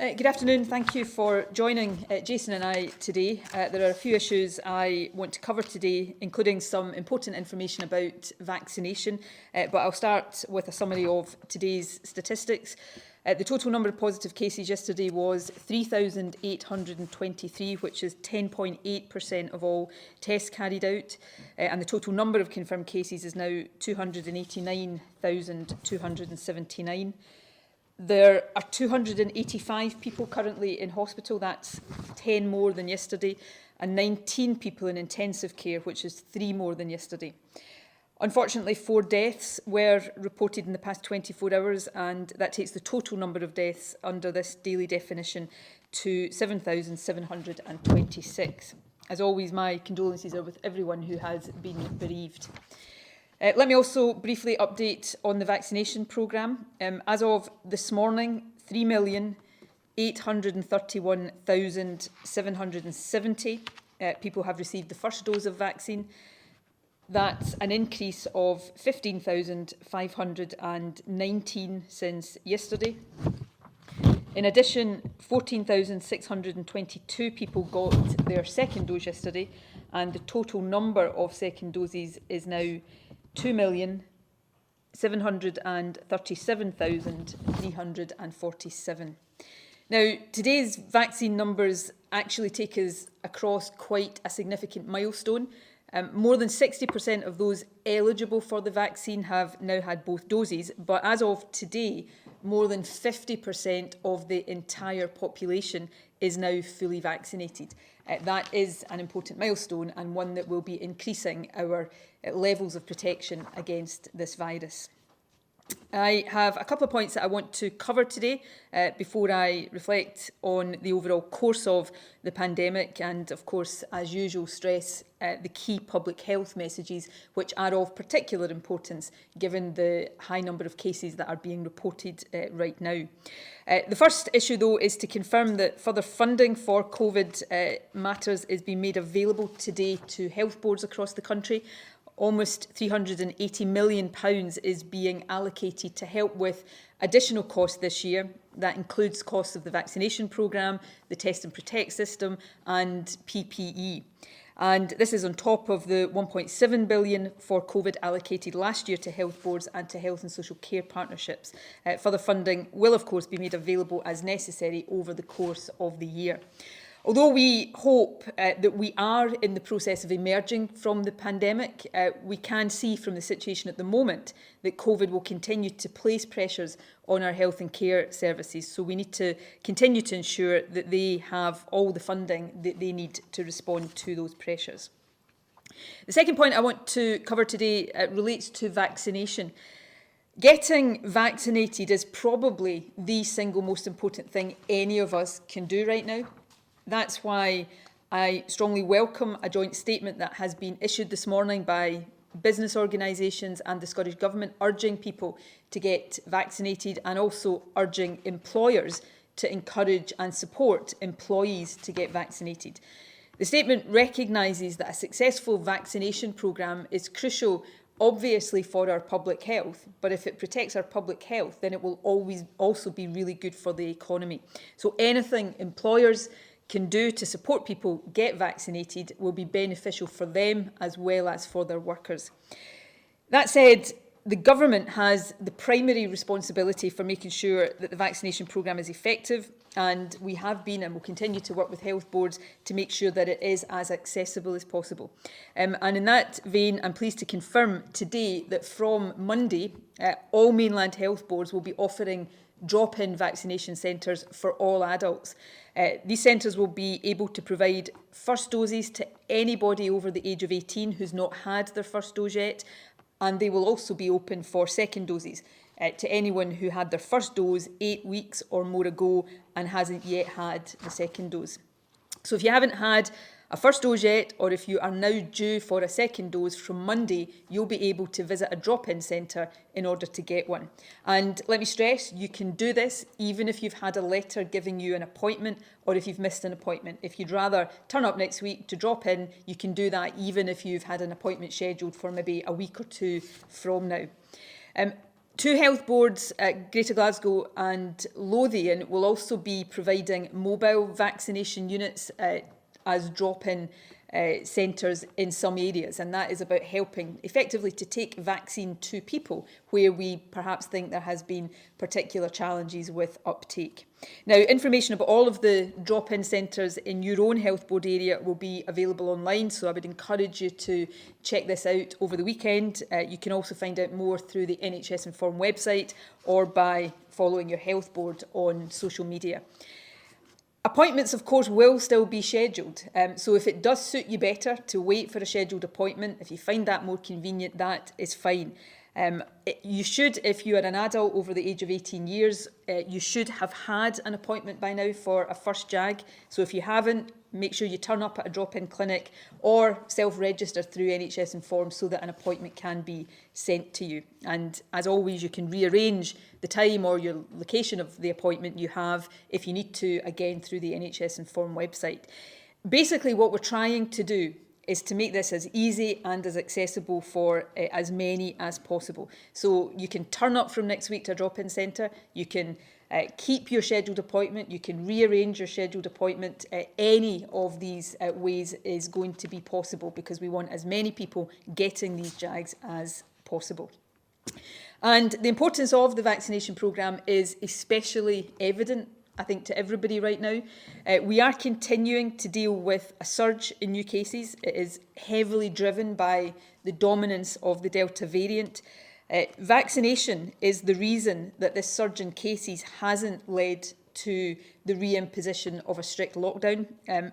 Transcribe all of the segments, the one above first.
Good afternoon. Thank you for joining Jason and I today. There are a few issues I want to cover today, including some important information about vaccination, but I'll start with a summary of today's statistics. The total number of positive cases yesterday was 3,823, which is 10.8% of all tests carried out, and the total number of confirmed cases is now 289,279. There are 285 people currently in hospital, that's 10 more than yesterday, and 19 people in intensive care, which is 3 more than yesterday. Unfortunately, 4 deaths were reported in the past 24 hours, and that takes the total number of deaths under this daily definition to 7,726. As always, my condolences are with everyone who has been bereaved. Let me also briefly update on the vaccination programme. As of this morning, 3,831,770 people have received the first dose of vaccine. That's an increase of 15,519 since yesterday. In addition, 14,622 people got their second dose yesterday, and the total number of second doses is now 2,737,347. Now, today's vaccine numbers actually take us across quite a significant milestone. More than 60% of those eligible for the vaccine have now had both doses, but as of today, more than 50% of the entire population is now fully vaccinated. That is an important milestone and one that will be increasing our levels of protection against this virus. I have a couple of points that I want to cover today before I reflect on the overall course of the pandemic and, of course, as usual, stress the key public health messages which are of particular importance given the high number of cases that are being reported right now. The first issue, though, is to confirm that further funding for COVID matters is being made available today to health boards across the country. Almost £380 million is being allocated to help with additional costs this year. That includes costs of the vaccination programme, the Test and Protect system and PPE. And this is on top of the £1.7 billion for COVID allocated last year to health boards and to health and social care partnerships. Further funding will, of course, be made available as necessary over the course of the year. Although we hope that we are in the process of emerging from the pandemic, we can see from the situation at the moment that COVID will continue to place pressures on our health and care services. So we need to continue to ensure that they have all the funding that they need to respond to those pressures. The second point I want to cover today relates to vaccination. Getting vaccinated is probably the single most important thing any of us can do right now. That's why I strongly welcome a joint statement that has been issued this morning by business organisations and the Scottish Government urging people to get vaccinated and also urging employers to encourage and support employees to get vaccinated. The statement recognises that a successful vaccination programme is crucial, obviously, for our public health, but if it protects our public health, then it will always also be really good for the economy. So anything employers can do to support people get vaccinated will be beneficial for them as well as for their workers. That said, the government has the primary responsibility for making sure that the vaccination programme is effective, and we have been and will continue to work with health boards to make sure that it is as accessible as possible. And in that vein, I'm pleased to confirm today that from Monday, all mainland health boards will be offering drop-in vaccination centres for all adults. These centres will be able to provide first doses to anybody over the age of 18 who's not had their first dose yet, and they will also be open for second doses to anyone who had their first dose 8 weeks or more ago and hasn't yet had the second dose. So if you haven't had a first dose yet, or if you are now due for a second dose, from Monday, you'll be able to visit a drop-in centre in order to get one. And let me stress, you can do this even if you've had a letter giving you an appointment or if you've missed an appointment. If you'd rather turn up next week to drop in, you can do that even if you've had an appointment scheduled for maybe a week or two from now. Two health boards at Greater Glasgow and Lothian will also be providing mobile vaccination units as drop-in centres in some areas, and that is about helping effectively to take vaccine to people where we perhaps think there has been particular challenges with uptake. Now, information about all of the drop-in centres in your own health board area will be available online, so I would encourage you to check this out over the weekend. You can also find out more through the NHS Inform website or by following your health board on social media. Appointments, of course, will still be scheduled. So if it does suit you better to wait for a scheduled appointment, if you find that more convenient, that is fine. You should, if you are an adult over the age of 18 years, you should have had an appointment by now for a first JAG. So if you haven't, make sure you turn up at a drop-in clinic or self-register through NHS Inform so that an appointment can be sent to you. And as always, you can rearrange the time or your location of the appointment you have if you need to, again, through the NHS Inform website. Basically, what we're trying to do is to make this as easy and as accessible for as many as possible. So you can turn up from next week to a drop-in centre, you can keep your scheduled appointment, you can rearrange your scheduled appointment. Any of these ways is going to be possible because we want as many people getting these JAGs as possible. And the importance of the vaccination programme is especially evident, I think, to everybody right now. We are continuing to deal with a surge in new cases. It is heavily driven by the dominance of the Delta variant. Vaccination is the reason that this surge in cases hasn't led to the reimposition of a strict lockdown.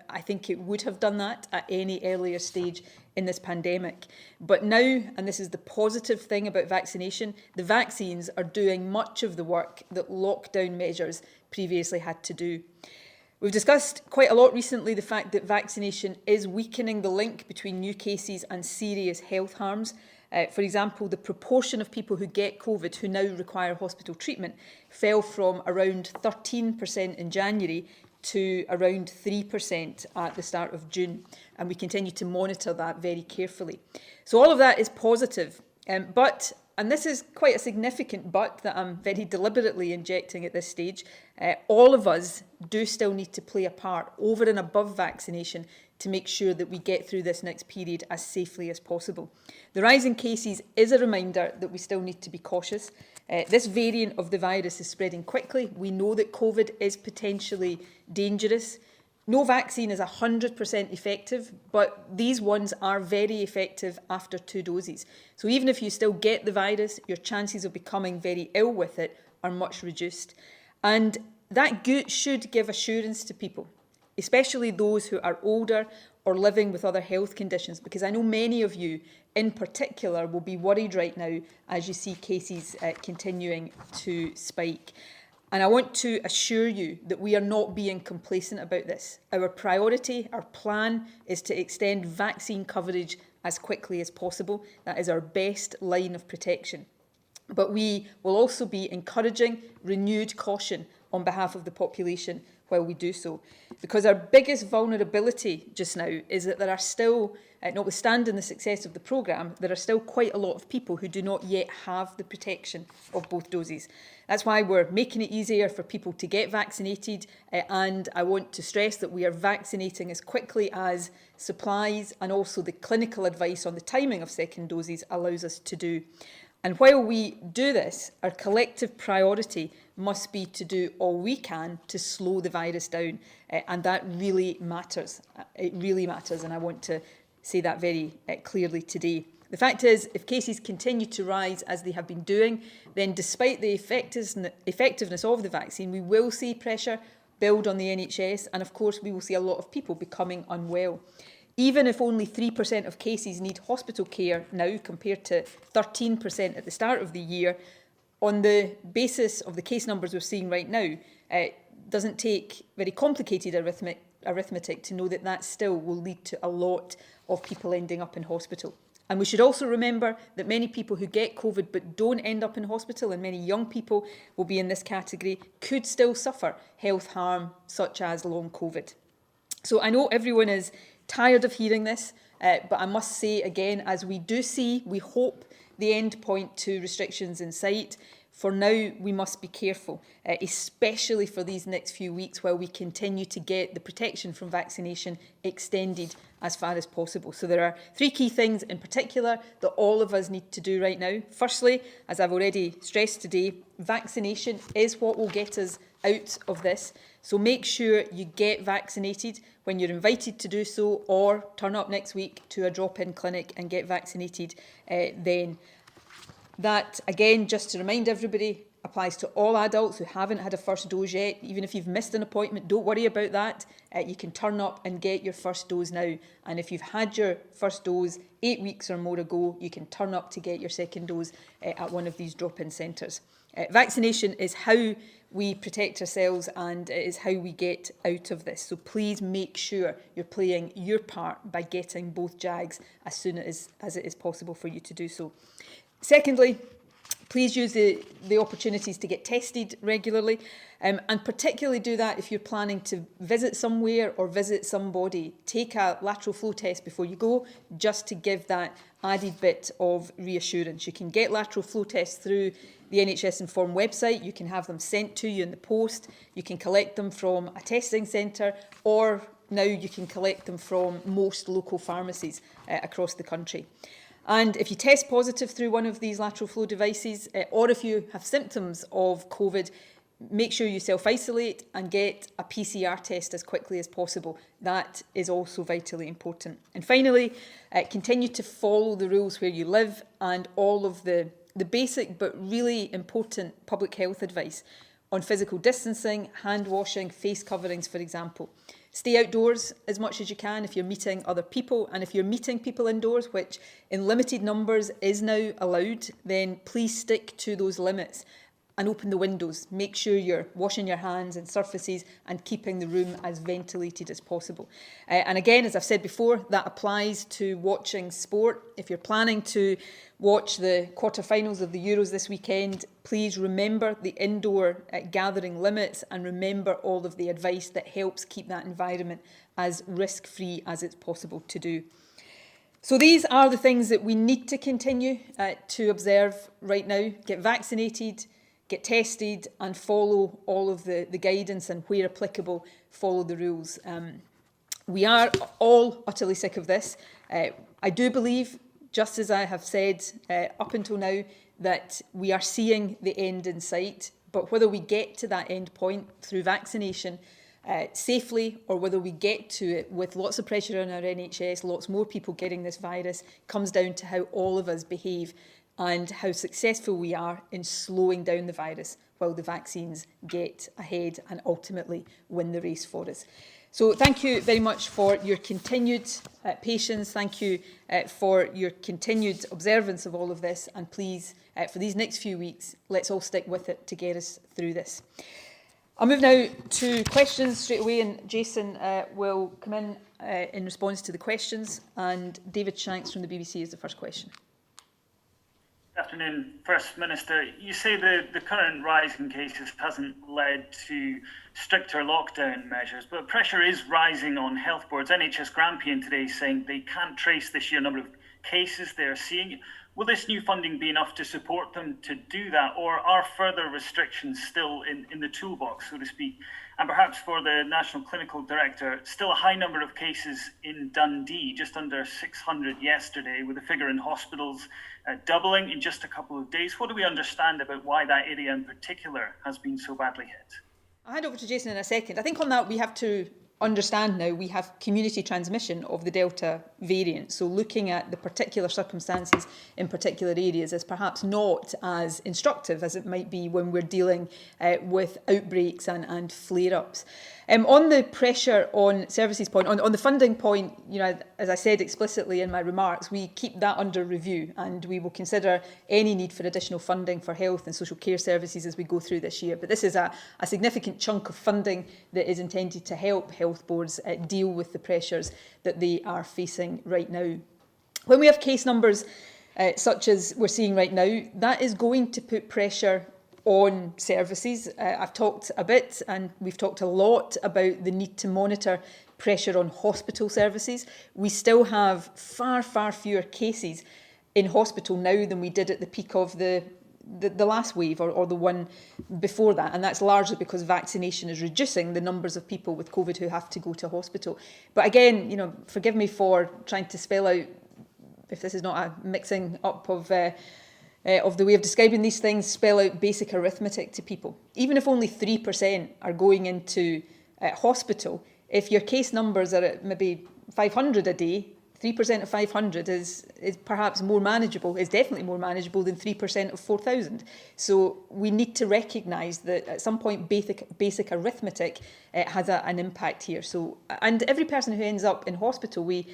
I think it would have done that at any earlier stage in this pandemic. But now, and this is the positive thing about vaccination, the vaccines are doing much of the work that lockdown measures previously had to do. We've discussed quite a lot recently the fact that vaccination is weakening the link between new cases and serious health harms. For example, the proportion of people who get COVID who now require hospital treatment fell from around 13% in January to around 3% at the start of June. And we continue to monitor that very carefully. So all of that is positive. But, and this is quite a significant but that I'm very deliberately injecting at this stage, all of us do still need to play a part over and above vaccination to make sure that we get through this next period as safely as possible. The rise in cases is a reminder that we still need to be cautious. This variant of the virus is spreading quickly. We know that COVID is potentially dangerous. No vaccine is 100% effective, but these ones are very effective after 2 doses. So even if you still get the virus, your chances of becoming very ill with it are much reduced. And that should give assurance to people, especially those who are older or living with other health conditions, because I know many of you in particular will be worried right now as you see cases continuing to spike. And I want to assure you that we are not being complacent about this. Our priority, our plan, is to extend vaccine coverage as quickly as possible. That is our best line of protection. But we will also be encouraging renewed caution on behalf of the population while we do so. Because our biggest vulnerability just now is that there are still, notwithstanding the success of the programme, there are still quite a lot of people who do not yet have the protection of both doses. That's why we're making it easier for people to get vaccinated, and I want to stress that we are vaccinating as quickly as supplies and also the clinical advice on the timing of second doses allows us to do. And while we do this, our collective priority must be to do all we can to slow the virus down. And that really matters. It really matters. And I want to say that very clearly today. The fact is, if cases continue to rise as they have been doing, then despite the effectiveness of the vaccine, we will see pressure build on the NHS. And of course, we will see a lot of people becoming unwell. Even if only 3% of cases need hospital care now compared to 13% at the start of the year, on the basis of the case numbers we're seeing right now, it doesn't take very complicated arithmetic to know that that still will lead to a lot of people ending up in hospital. And we should also remember that many people who get COVID but don't end up in hospital, and many young people will be in this category, could still suffer health harm such as long COVID. So I know everyone is tired of hearing this, but I must say again, as we do see, we hope, the end point to restrictions in sight, For now, we must be careful, especially for these next few weeks while we continue to get the protection from vaccination extended as far as possible. So there are 3 key things in particular that all of us need to do right now. Firstly, as I've already stressed today, vaccination is what will get us out of this. So make sure you get vaccinated when you're invited to do so, or turn up next week to a drop-in clinic and get vaccinated then. That, again, just to remind everybody, applies to all adults who haven't had a first dose yet. Even if you've missed an appointment, don't worry about that. You can turn up and get your first dose now. And if you've had your first dose 8 weeks or more ago, you can turn up to get your second dose at one of these drop-in centres. Vaccination is how we protect ourselves, and it is how we get out of this. So please make sure you're playing your part by getting both JAGs as soon as it is possible for you to do so. Secondly, please use the opportunities to get tested regularly, and particularly do that if you're planning to visit somewhere or visit somebody. Take a lateral flow test before you go, just to give that added bit of reassurance. You can get lateral flow tests through the NHS Inform website. You can have them sent to you in the post. You can collect them from a testing centre, or now you can collect them from most local pharmacies across the country. And if you test positive through one of these lateral flow devices, or if you have symptoms of COVID, make sure you self-isolate and get a PCR test as quickly as possible. That is also vitally important. And finally, continue to follow the rules where you live and all of the basic but really important public health advice on physical distancing, hand washing, face coverings, for example. Stay outdoors as much as you can if you're meeting other people, and if you're meeting people indoors, which in limited numbers is now allowed, then please stick to those limits and open the windows. Make sure you're washing your hands and surfaces and keeping the room as ventilated as possible. And again, as I've said before, that applies to watching sport. If you're planning to watch the quarterfinals of the Euros this weekend, please remember the indoor gathering limits and remember all of the advice that helps keep that environment as risk-free as it's possible to do. So these are the things that we need to continue to observe right now. Get vaccinated, get tested, and follow all of the guidance, and where applicable, follow the rules. We are all utterly sick of this. I do believe, just as I have said up until now, that we are seeing the end in sight. But whether we get to that end point through vaccination safely, or whether we get to it with lots of pressure on our NHS, lots more people getting this virus, comes down to how all of us behave and how successful we are in slowing down the virus while the vaccines get ahead and ultimately win the race for us. So thank you very much for your continued patience. Thank you for your continued observance of all of this. And please, for these next few weeks, let's all stick with it to get us through this. I'll move now to questions straight away, and Jason will come in response to the questions. And David Shanks from the BBC is the first question. Good afternoon, First Minister. You say the current rise in cases hasn't led to stricter lockdown measures, but pressure is rising on health boards. NHS Grampian today saying they can't trace the sheer number of cases they're seeing. Will this new funding be enough to support them to do that, or are further restrictions still in the toolbox, so to speak? And perhaps for the National Clinical Director, still a high number of cases in Dundee, just under 600 yesterday, with the figure in hospitals doubling in just a couple of days. What do we understand about why that area in particular has been so badly hit? I'll hand over to Jason in a second. I think on that we have to understand now we have community transmission of the Delta variant. So looking at the particular circumstances in particular areas is perhaps not as instructive as it might be when we're dealing with outbreaks and flare-ups. On the pressure on services point, on the funding point, you know, as I said explicitly in my remarks, we keep that under review, and we will consider any need for additional funding for health and social care services as we go through this year. But this is a significant chunk of funding that is intended to help health boards deal with the pressures that they are facing right now. When we have case numbers such as we're seeing right now, that is going to put pressure on services. I've talked a bit, and we've talked a lot about the need to monitor pressure on hospital services. We still have far fewer cases in hospital now than we did at the peak of the the last wave or the one before that, and that's largely because vaccination is reducing the numbers of people with COVID who have to go to hospital. But again, forgive me for trying to spell out, if this is not a mixing up of the way of describing these things, spell out basic arithmetic to people. Even if only 3% are going into hospital, if your case numbers are at maybe 500 a day, 3% of 500 is perhaps more manageable, is definitely more manageable than 3% of 4,000. So we need to recognise that at some point basic arithmetic has an impact here. So, and every person who ends up in hospital, we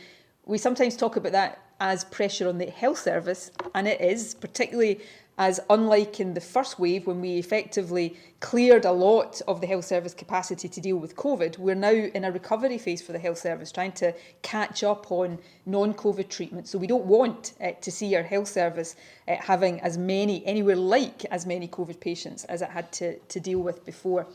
sometimes talk about that as pressure on the health service, and it is, particularly as unlike in the first wave when we effectively cleared a lot of the health service capacity to deal with COVID, we're now in a recovery phase for the health service, trying to catch up on non-COVID treatment. So we don't want to see our health service having anywhere like as many COVID patients as it had to deal with before.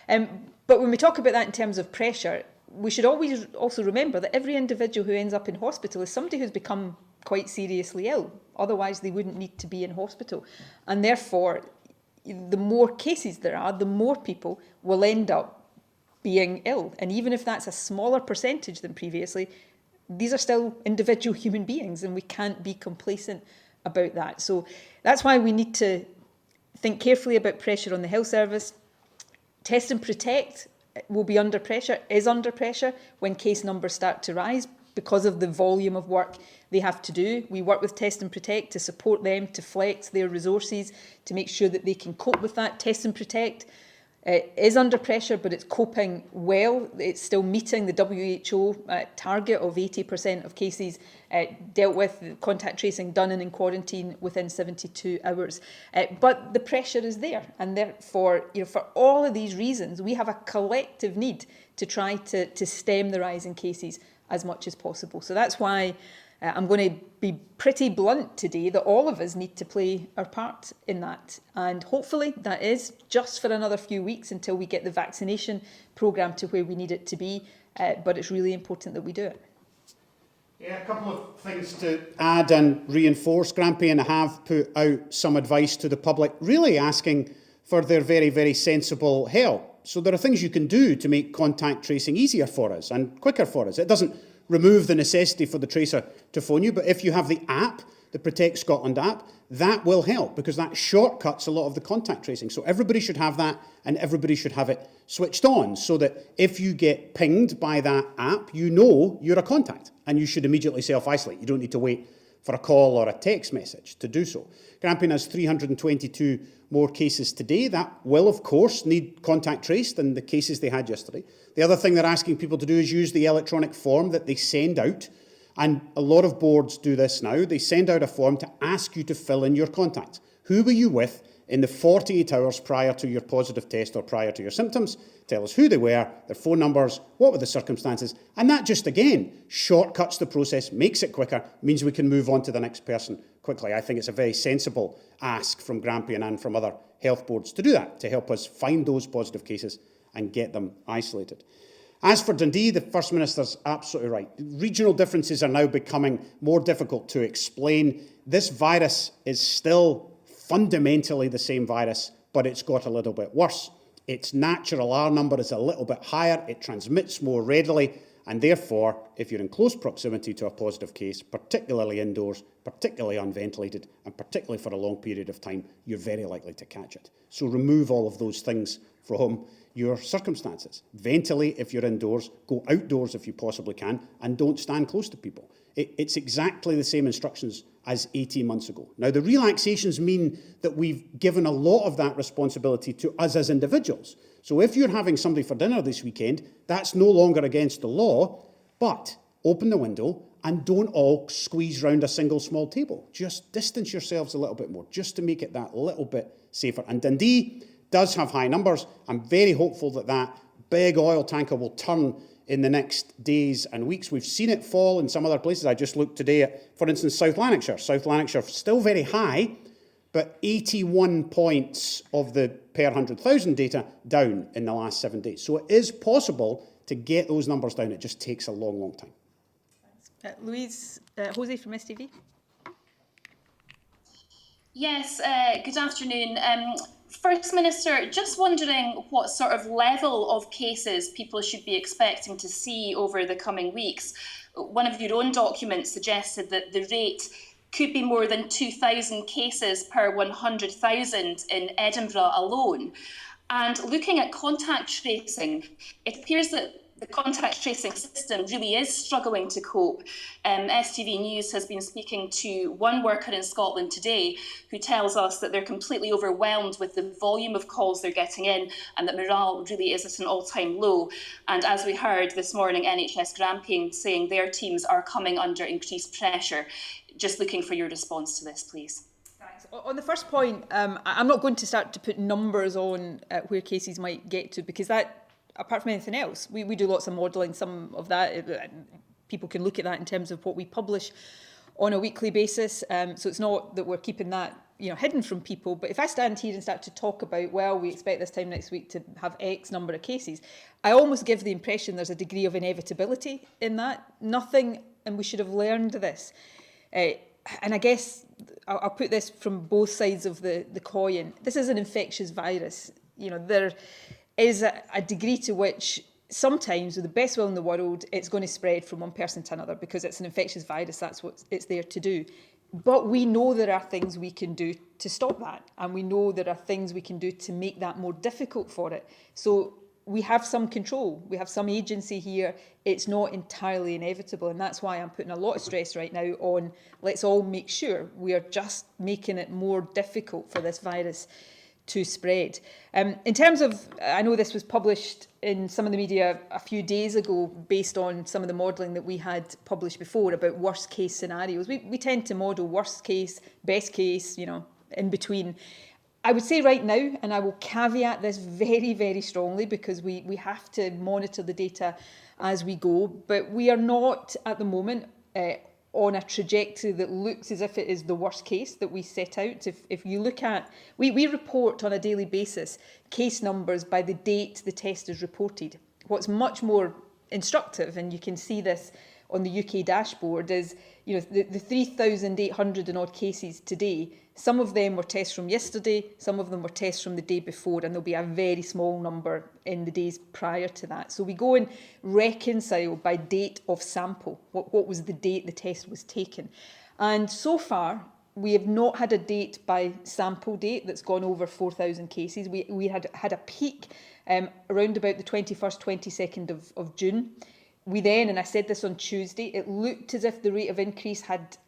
But when we talk about that in terms of pressure, we should always also remember that every individual who ends up in hospital is somebody who's become quite seriously ill. Otherwise, they wouldn't need to be in hospital. And therefore, the more cases there are, the more people will end up being ill. And even if that's a smaller percentage than previously, these are still individual human beings, and we can't be complacent about that. So that's why we need to think carefully about pressure on the health service. Test and protect will be under pressure, is under pressure when case numbers start to rise because of the volume of work they have to do. We work with Test and Protect to support them, to flex their resources, to make sure that they can cope with that. Test and Protect is under pressure, but it's coping well. It's still meeting the WHO target of 80% of cases dealt with, contact tracing done and in quarantine within 72 hours. But the pressure is there, and therefore, for all of these reasons, we have a collective need to try to stem the rise in cases as much as possible. So that's why I'm going to be pretty blunt today that all of us need to play our part in that. And hopefully that is just for another few weeks until we get the vaccination programme to where we need it to be. But it's really important that we do it. Yeah, a couple of things to add and reinforce. Grampian have put out some advice to the public, really asking for their very, very sensible help. So there are things you can do to make contact tracing easier for us and quicker for us. It doesn't remove the necessity for the tracer to phone you, but if you have the app, the Protect Scotland app, that will help because that shortcuts a lot of the contact tracing. So everybody should have that, and everybody should have it switched on so that if you get pinged by that app, you know you're a contact and you should immediately self-isolate. You don't need to wait for a call or a text message to do so. Grampian has 322 more cases today. That will, of course, need contact traced in the cases they had yesterday. The other thing they're asking people to do is use the electronic form that they send out. And a lot of boards do this now. They send out a form to ask you to fill in your contacts. Who were you with in the 48 hours prior to your positive test or prior to your symptoms? Tell us who they were, their phone numbers, what were the circumstances. And that just, again, shortcuts the process, makes it quicker, means we can move on to the next person quickly. I think it's a very sensible ask from Grampian and from other health boards to do that, to help us find those positive cases and get them isolated. As for Dundee, the First Minister's absolutely right. Regional differences are now becoming more difficult to explain. This virus is still fundamentally the same virus, but it's got a little bit worse. Its natural R number is a little bit higher, it transmits more readily, and therefore, if you're in close proximity to a positive case, particularly indoors, particularly unventilated, and particularly for a long period of time, you're very likely to catch it. So remove all of those things from your circumstances. Ventilate if you're indoors, go outdoors if you possibly can, and don't stand close to people. It's exactly the same instructions as 18 months ago. Now, the relaxations mean that we've given a lot of that responsibility to us as individuals. So if you're having somebody for dinner this weekend, that's no longer against the law, but open the window and don't all squeeze round a single small table. Just distance yourselves a little bit more, just to make it that little bit safer. And Dundee does have high numbers. I'm very hopeful that that big oil tanker will turn in the next days and weeks. We've seen it fall in some other places. I just looked today at, for instance, South Lanarkshire. South Lanarkshire still very high, but 81 points of the per 100,000 data down in the last 7 days. So it is possible to get those numbers down. It just takes a long, long time. Jose from STV. Yes, good afternoon. First Minister, just wondering what sort of level of cases people should be expecting to see over the coming weeks. One of your own documents suggested that the rate could be more than 2,000 cases per 100,000 in Edinburgh alone. And looking at contact tracing, it appears that the contact tracing system really is struggling to cope. STV News has been speaking to one worker in Scotland today who tells us that they're completely overwhelmed with the volume of calls they're getting in and that morale really is at an all-time low. And as we heard this morning, NHS Grampian saying their teams are coming under increased pressure. Just looking for your response to this, please. Thanks. On the first point, I'm not going to start to put numbers on where cases might get to, because that, apart from anything else, we do lots of modelling. Some of that, people can look at that in terms of what we publish on a weekly basis. So it's not that we're keeping that hidden from people. But if I stand here and start to talk about, well, we expect this time next week to have X number of cases, I almost give the impression there's a degree of inevitability in that. Nothing, and we should have learned this. And I guess I'll put this from both sides of the coin. This is an infectious virus. There is a degree to which sometimes, with the best will in the world, it's going to spread from one person to another because it's an infectious virus. That's what it's there to do. But we know there are things we can do to stop that. And we know there are things we can do to make that more difficult for it. So we have some control. We have some agency here. It's not entirely inevitable. And that's why I'm putting a lot of stress right now on let's all make sure we are just making it more difficult for this virus to spread. In terms of, I know this was published in some of the media a few days ago based on some of the modelling that we had published before about worst case scenarios. We tend to model worst case, best case, in between. I would say right now, and I will caveat this very, very strongly because we have to monitor the data as we go, but we are not at the moment on a trajectory that looks as if it is the worst case that we set out. If you look at, we report on a daily basis case numbers by the date the test is reported. What's much more instructive, and you can see this on the UK dashboard, is the 3,800 and odd cases today. Some of them were tests from yesterday, some of them were tests from the day before, and there'll be a very small number in the days prior to that. So we go and reconcile by date of sample. What was the date the test was taken? And so far, we have not had a date by sample date that's gone over 4,000 cases. We had a peak around about the 21st, 22nd of June. We then, and I said this on Tuesday, it looked as if the rate of increase had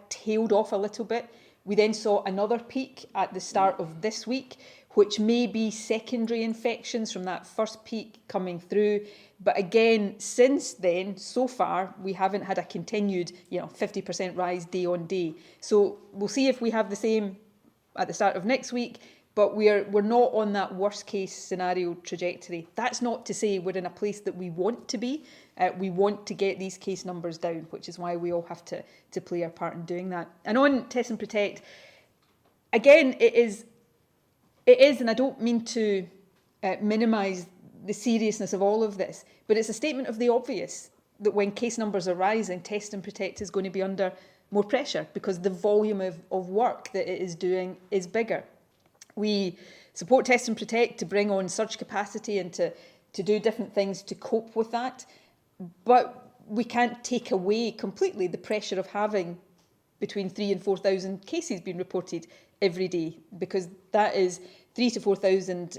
tailed off a little bit. We then saw another peak at the start of this week, which may be secondary infections from that first peak coming through. But again, since then, so far, we haven't had a continued 50% rise day on day. So we'll see if we have the same at the start of next week. But we're not on that worst case scenario trajectory. That's not to say we're in a place that we want to be. We want to get these case numbers down, which is why we all have to play our part in doing that. And on Test and Protect, again, it is, and I don't mean to minimise the seriousness of all of this, but it's a statement of the obvious that when case numbers are rising, Test and Protect is going to be under more pressure because the volume of work that it is doing is bigger. We support Test and Protect to bring on surge capacity and to do different things to cope with that. But we can't take away completely the pressure of having between 3,000 and 4,000 cases being reported every day, because that is 3,000 to 4,000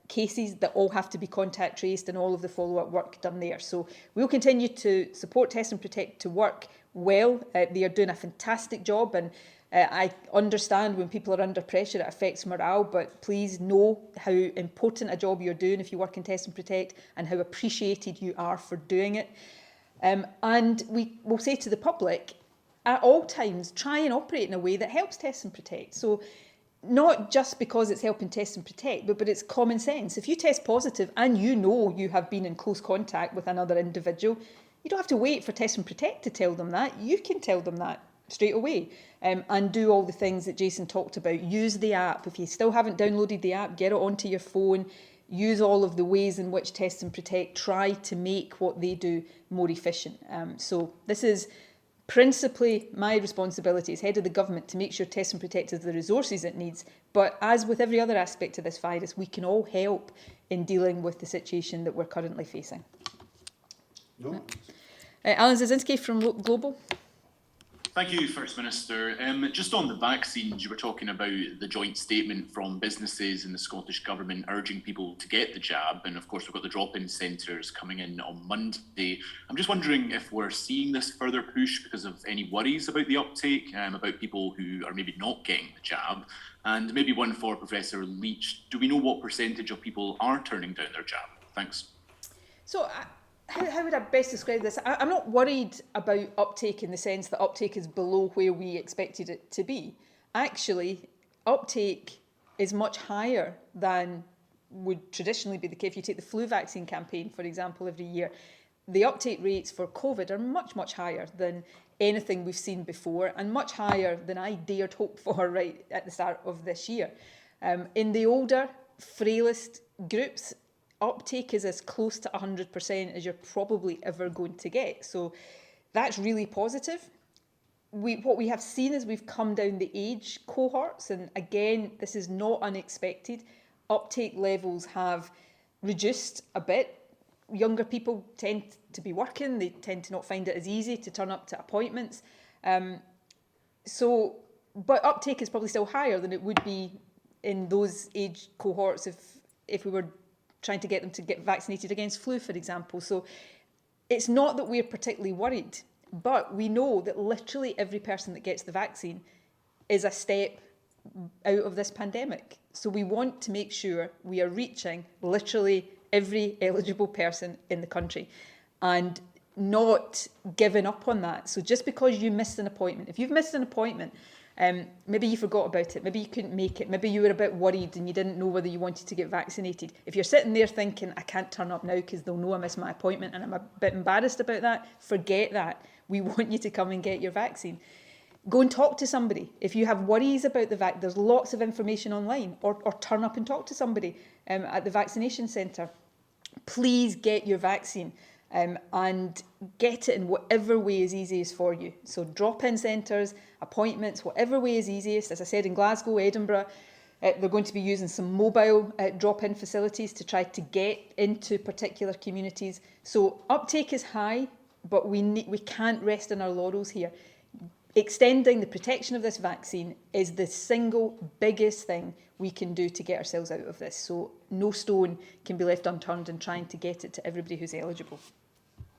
cases that all have to be contact traced and all of the follow-up work done there. So we'll continue to support Test and Protect to work well. They are doing a fantastic job, and I understand when people are under pressure it affects morale, but please know how important a job you're doing if you work in Test and Protect and how appreciated you are for doing it. And we will say to the public, at all times, try and operate in a way that helps Test and Protect. So not just because it's helping Test and Protect, but it's common sense. If you test positive and you have been in close contact with another individual, you don't have to wait for Test and Protect to tell them that. You can tell them that straight away and do all the things that Jason talked about. Use the app. If you still haven't downloaded the app, get it onto your phone. Use all of the ways in which Test and Protect try to make what they do more efficient. So this is principally my responsibility as head of the government to make sure Test and Protect has the resources it needs. But as with every other aspect of this virus, we can all help in dealing with the situation that we're currently facing. No. Alan Zazinski from Global. Thank you, First Minister. Just on the vaccines, you were talking about the joint statement from businesses and the Scottish Government urging people to get the jab. And of course, we've got the drop-in centres coming in on Monday. I'm just wondering if we're seeing this further push because of any worries about the uptake, about people who are maybe not getting the jab. And maybe one for Professor Leitch. Do we know what percentage of people are turning down their jab? Thanks. So, how would I best describe this? I'm not worried about uptake in the sense that uptake is below where we expected it to be. Actually, uptake is much higher than would traditionally be the case. If you take the flu vaccine campaign, for example, every year, the uptake rates for COVID are much, much higher than anything we've seen before, and much higher than I dared hope for right at the start of this year. In the older, frailest groups, uptake is as close to 100% as you're probably ever going to get. So that's really positive. What we have seen is we've come down the age cohorts, and again, this is not unexpected. Uptake levels have reduced a bit. Younger people tend to be working, they tend to not find it as easy to turn up to appointments. But uptake is probably still higher than it would be in those age cohorts if we were trying to get them to get vaccinated against flu, for example. So it's not that we're particularly worried, but we know that literally every person that gets the vaccine is a step out of this pandemic. So we want to make sure we are reaching literally every eligible person in the country and not giving up on that. So just because you missed an appointment, if you've missed an appointment, maybe you forgot about it, maybe you couldn't make it, maybe you were a bit worried and you didn't know whether you wanted to get vaccinated. If you're sitting there thinking, I can't turn up now because they'll know I missed my appointment and I'm a bit embarrassed about that, forget that. We want you to come and get your vaccine. Go and talk to somebody. If you have worries about the vaccine, there's lots of information online, or turn up and talk to somebody at the vaccination centre. Please get your vaccine. And get it in whatever way is easiest for you. So drop-in centres, appointments, whatever way is easiest. As I said, in Glasgow, Edinburgh, they're going to be using some mobile drop-in facilities to try to get into particular communities. So uptake is high, but we can't rest on our laurels here. Extending the protection of this vaccine is the single biggest thing we can do to get ourselves out of this. So no stone can be left unturned in trying to get it to everybody who's eligible.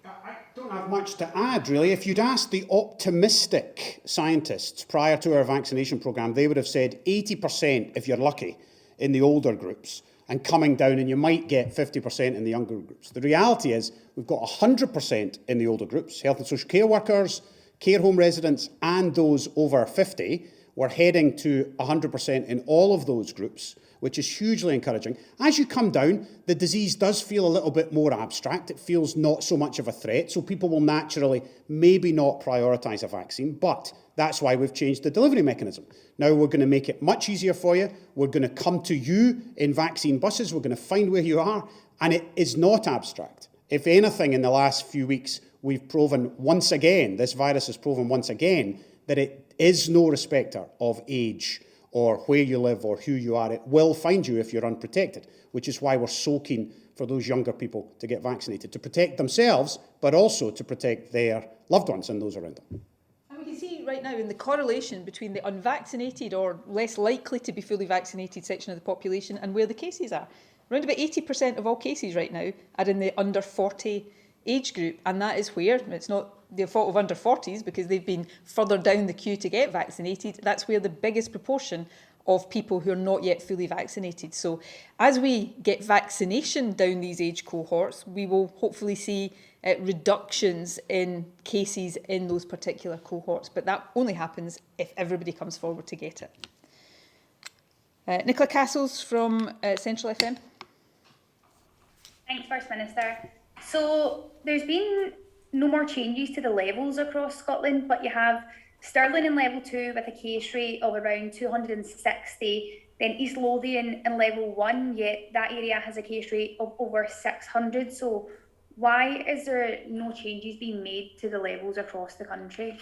I don't have much to add, really. If you'd asked the optimistic scientists prior to our vaccination programme, they would have said 80%, if you're lucky, in the older groups, and coming down, and you might get 50% in the younger groups. The reality is we've got 100% in the older groups, health and social care workers, care home residents, and those over 50. We're heading to 100% in all of those groups, which is hugely encouraging. As you come down, the disease does feel a little bit more abstract. It feels not so much of a threat, so people will naturally maybe not prioritise a vaccine, but that's why we've changed the delivery mechanism. Now we're going to make it much easier for you. We're going to come to you in vaccine buses. We're going to find where you are, and it is not abstract. If anything, in the last few weeks, we've proven once again, this virus has proven once again, that it is no respecter of age or where you live or who you are. It will find you if you're unprotected, which is why we're so keen for those younger people to get vaccinated, to protect themselves, but also to protect their loved ones and those around them. And we can see right now in the correlation between the unvaccinated or less likely to be fully vaccinated section of the population and where the cases are. Around about 80% of all cases right now are in the under 40 age group, and that is where, it's not the fault of under 40s because they've been further down the queue to get vaccinated, that's where the biggest proportion of people who are not yet fully vaccinated. So as we get vaccination down these age cohorts, we will hopefully see reductions in cases in those particular cohorts, but that only happens if everybody comes forward to get it. Nicola Castles from Central FM. Thanks, First Minister. So there's been no more changes to the levels across Scotland, but you have Stirling in level 2 with a case rate of around 260, then East Lothian in level 1, yet that area has a case rate of over 600. So Why is there no changes being made to the levels across the country?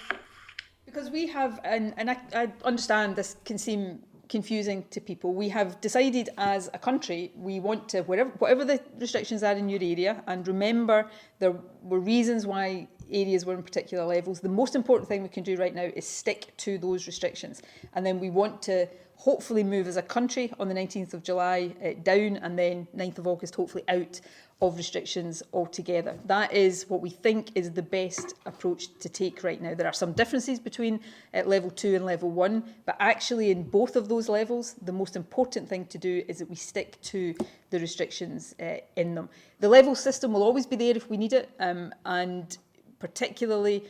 Because we have, and I understand this can seem confusing to people, we have decided as a country we want to, whatever the restrictions are in your area, and remember there were reasons why areas were in particular levels. The most important thing we can do right now is stick to those restrictions. And then we want to hopefully move as a country on the 19th of July down, and then 9th of August hopefully out of restrictions altogether. That is what we think is the best approach to take right now. There are some differences between level 2 and level 1, but actually in both of those levels, the most important thing to do is that we stick to the restrictions in them. The level system will always be there if we need it, and particularly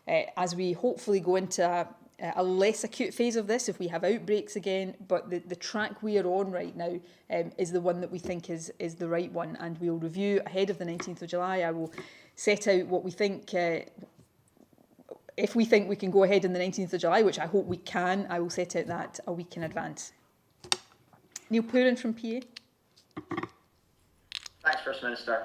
as we hopefully go into a less acute phase of this if we have outbreaks again, but the track we are on right now is the one that we think is the right one, and we'll review ahead of the 19th of July. I will set out what we think, if we think we can go ahead on the 19th of July, which I hope we can, I will set out that a week in advance. Neil Pooran from PA. Thanks, First Minister.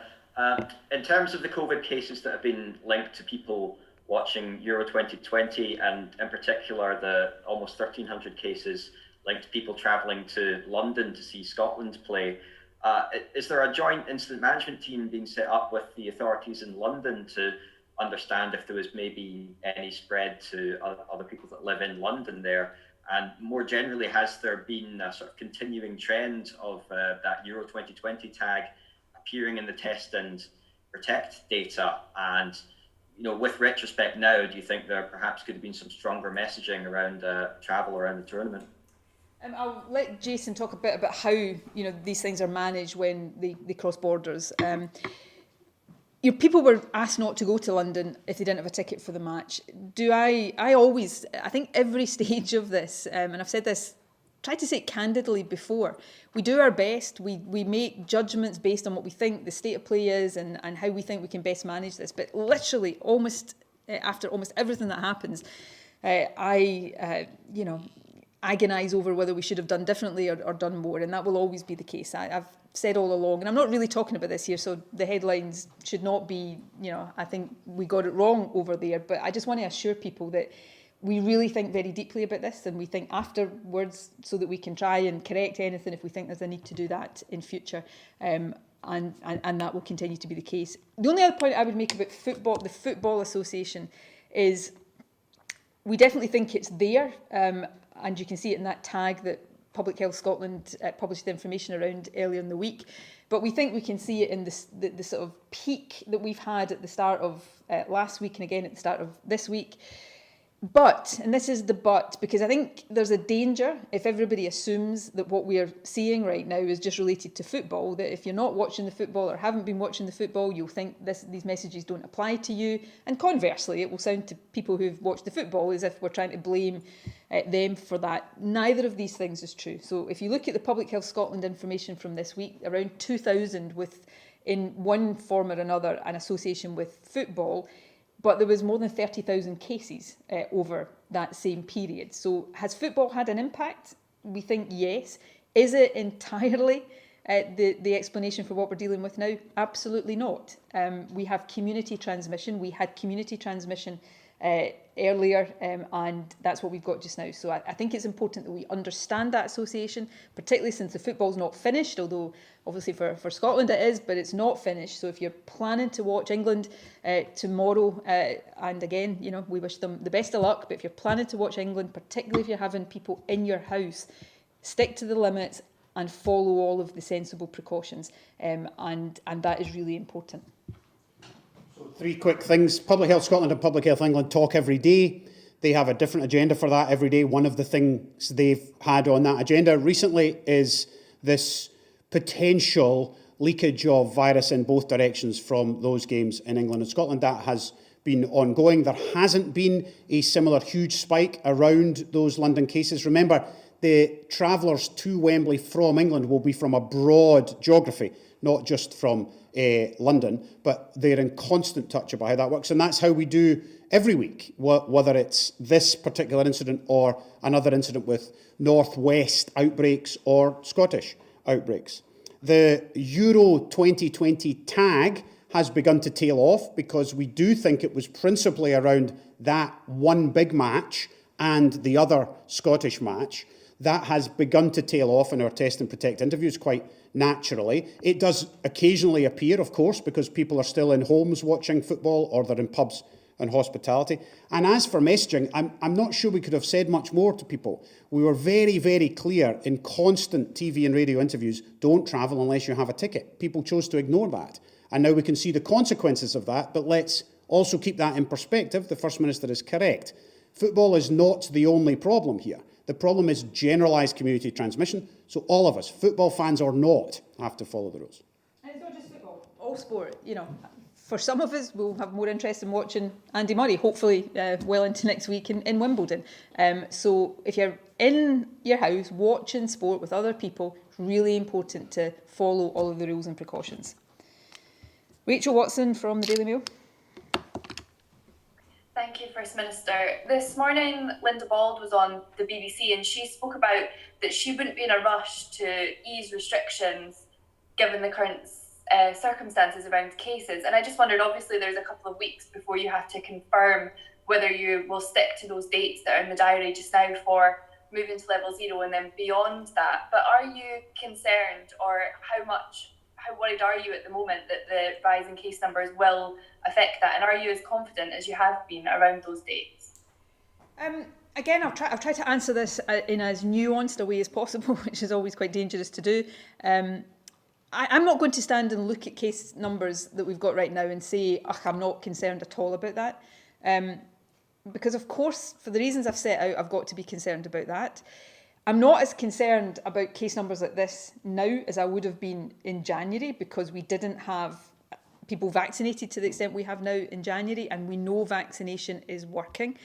In terms of the COVID cases that have been linked to people watching Euro 2020, and in particular the almost 1,300 cases linked to people travelling to London to see Scotland play, is there a joint incident management team being set up with the authorities in London to understand if there was maybe any spread to other people that live in London there? And more generally, has there been a sort of continuing trend of that Euro 2020 tag appearing in the test and protect data? And with retrospect now, do you think there perhaps could have been some stronger messaging around travel around the tournament? I'll let Jason talk a bit about how these things are managed when they cross borders. People were asked not to go to London if they didn't have a ticket for the match. I think every stage of this, and I've said this, tried to say it candidly before, we do our best, we make judgments based on what we think the state of play is and how we think we can best manage this. But literally, after almost everything that happens, I agonise over whether we should have done differently or done more, and that will always be the case. I've said all along, and I'm not really talking about this here, so the headlines should not be, I think we got it wrong over there, but I just want to assure people that we really think very deeply about this, and we think afterwards so that we can try and correct anything if we think there's a need to do that in future, and that will continue to be the case. The only other point I would make about football, the Football Association, is we definitely think it's there, and you can see it in that tag that Public Health Scotland published the information around earlier in the week. But we think we can see it in the sort of peak that we've had at the start of last week and again at the start of this week. But, and this is the but, because I think there's a danger if everybody assumes that what we're seeing right now is just related to football, that if you're not watching the football or haven't been watching the football, you'll think these messages don't apply to you. And conversely, it will sound to people who've watched the football as if we're trying to blame them for that. Neither of these things is true. So if you look at the Public Health Scotland information from this week, around 2,000 with, in one form or another, an association with football, but there was more than 30,000 cases over that same period. So has football had an impact? We think yes. Is it entirely the explanation for what we're dealing with now? Absolutely not. We have community transmission. We had community transmission earlier, and that's what we've got just now. So I think it's important that we understand that association, particularly since the football's not finished, although obviously for Scotland it is, but it's not finished. So if you're planning to watch England tomorrow, and again, we wish them the best of luck, but if you're planning to watch England, particularly if you're having people in your house, stick to the limits and follow all of the sensible precautions, and that is really important. So 3 quick things. Public Health Scotland and Public Health England talk every day. They have a different agenda for that every day. One of the things they've had on that agenda recently is this potential leakage of virus in both directions from those games in England and Scotland. That has been ongoing. There hasn't been a similar huge spike around those London cases. Remember, the travellers to Wembley from England will be from a broad geography, not just from London, but they're in constant touch about how that works. And that's how we do every week, whether it's this particular incident or another incident with Northwest outbreaks or Scottish outbreaks. The Euro 2020 tag has begun to tail off, because we do think it was principally around that one big match and the other Scottish match. That has begun to tail off in our test and protect interviews quite naturally. It does occasionally appear, of course, because people are still in homes watching football, or they're in pubs and hospitality. And as for messaging, I'm not sure we could have said much more to people. We were very, very clear in constant TV and radio interviews: don't travel unless you have a ticket. People chose to ignore that. And now we can see the consequences of that, but let's also keep that in perspective. The First Minister is correct. Football is not the only problem here. The problem is generalised community transmission, so all of us, football fans or not, have to follow the rules. And it's not just football, all sport. You know, for some of us, we'll have more interest in watching Andy Murray, hopefully well into next week in Wimbledon. So if you're in your house watching sport with other people, it's really important to follow all of the rules and precautions. Rachel Watson from the Daily Mail. Thank you, First Minister. This morning, Linda Bald was on the BBC and she spoke about that she wouldn't be in a rush to ease restrictions given the current circumstances around cases. And I just wondered, obviously there's a couple of weeks before you have to confirm whether you will stick to those dates that are in the diary just now for moving to level 0 and then beyond that. But are you concerned, or how worried are you at the moment that the rise in case numbers will affect that? And are you as confident as you have been around those dates? Again, I'll try to answer this in as nuanced a way as possible, which is always quite dangerous to do. I'm not going to stand and look at case numbers that we've got right now and say, I'm not concerned at all about that. Because, of course, for the reasons I've set out, I've got to be concerned about that. I'm not as concerned about case numbers like this now as I would have been in January, because we didn't have people vaccinated to the extent we have now in January, and we know vaccination is working.